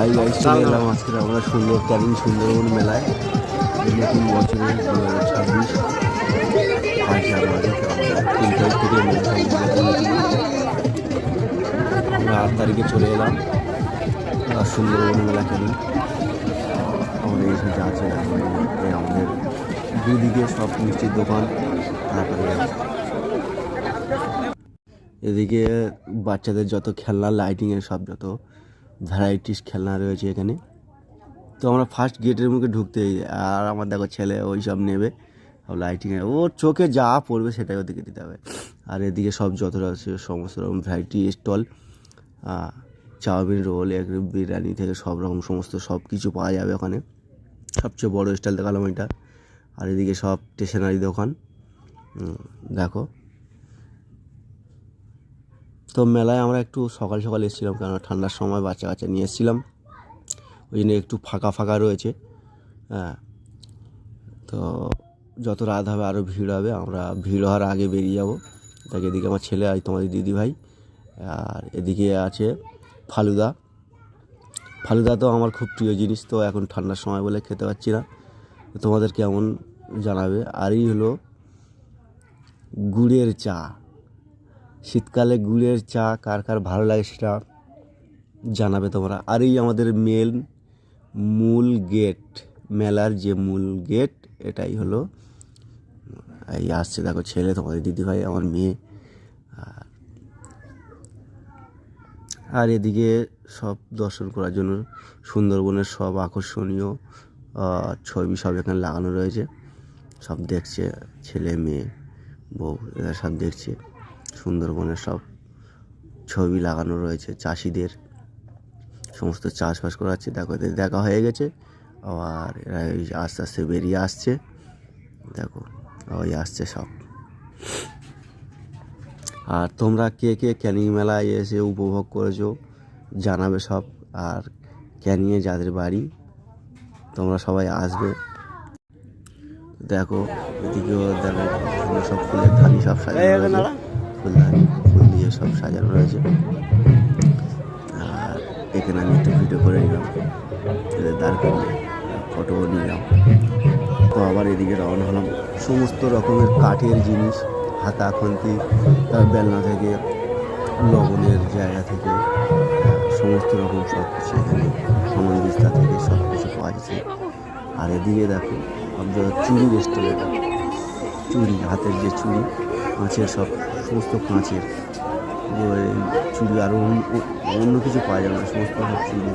Hi guys, চলে এলাম আজকে আমরা সুন্দরবন মেলায়। নতুন বছরে 2026 22 জানুয়ারি 3 তারিখ থেকে মেলা আমরা 8 তারিখে চলে এলাম সুন্দরবন মেলা ক্যানিং। আমাদের এখানে আছে আমাদের দুদিকে সব মিষ্টির দোকান। তারপরে এদিকে বাচ্চাদের যত খেলনা, লাইটিংয়ের সব যত ভ্যারাইটিস খেলনা রয়েছে এখানে। তো আমরা ফার্স্ট গেটের মুখে ঢুকতেই আর আমার দেখো ছেলে ওই সব নেবে, সব লাইটিংয়ে ওর চোখে যা পড়বে সেটাই ওদিকে দিতে হবে। আর এদিকে সব যত আছে সমস্ত রকম variety stall, chowmein, roll, egg biryani থেকে সব রকম সমস্ত সব কিছু পাওয়া যাবে ওখানে। সবচেয়ে বড় স্টল দেখালাম এটা। আর এদিকে সব স্টেশনারি দোকান দেখো। তো মেলায় আমরা একটু সকাল সকাল এসেছিলাম, কারণ ঠান্ডার সময় বাচ্চা কাচ্চা নিয়ে এসেছিলাম, ওই জন্য একটু ফাঁকা ফাঁকা রয়েছে। তো যত রাত হবে আরও ভিড় হবে, আমরা ভিড় হওয়ার আগে বেরিয়ে যাব। দেখ এদিকে আমার ছেলে আর তোমাদের দিদিভাই, আর এদিকে আছে ফালুদা। ফালুদা তো আমার খুব প্রিয় জিনিস, তো এখন ঠান্ডার সময় বলে খেতে পাচ্ছি না। তোমাদের কেমন জানাবে। আর এই হলো গুড়ের চা। শীতকালে গুড়ের চা কার কার ভালো লাগে সেটা জানাবে তোমরা। আর এই আমাদের মূল গেট, মেলার যে মূল গেট, এটাই হলো। এই আসছে দেখো ছেলে, তোমাদের দিদিভাই, আমার মেয়ে। আর এদিকে সব দর্শন করার জন্য সুন্দরবনের সব আকর্ষণীয় ছবি সব এখানে লাগানো রয়েছে। সব দেখছে ছেলে, মেয়ে, বউ, এরা সব দেখছে। সুন্দরবনের সব ছবি লাগানো রয়েছে, চাষিদের সমস্ত চাষবাস করাচ্ছে। দেখো এদের দেখা হয়ে গেছে, আবার এরা আস্তে আস্তে বেরিয়ে আসছে। দেখো ওই আসছে সব। আর তোমরা কে কে ক্যানিং মেলায় এসে উপভোগ করেছো জানাবে সব। আর ক্যানিংয়ে যাদের বাড়ি তোমরা সবাই আসবে। দেখো এদিকেও দেখো সব ফুলের ধানি সব সাজানো রয়েছে, ফুল দিয়ে সব সাজানো রয়েছে। আর এখানে আমি একটু ভিডিও করে নিলাম, দাঁড় করে ফটোও নিলাম। তো আবার এদিকে রওনা হলাম। সমস্ত রকমের কাঠের জিনিস, হাতা, খুন্তি, বেলনা থেকে লবণের জায়গা থেকে সমস্ত রকম সব কিছু এখানে সামান বিস্তা থেকে সব কিছু পাওয়া যাচ্ছে। আর এদিকে দেখো চুড়ির স্টল, চুড়ি, হাতের যে চুড়ি, কাঁচের সব, সমস্ত কাঁচের চুড়ি। আরও অন্য কিছু পাওয়া যাবে না, সমস্ত সব চুড়ি।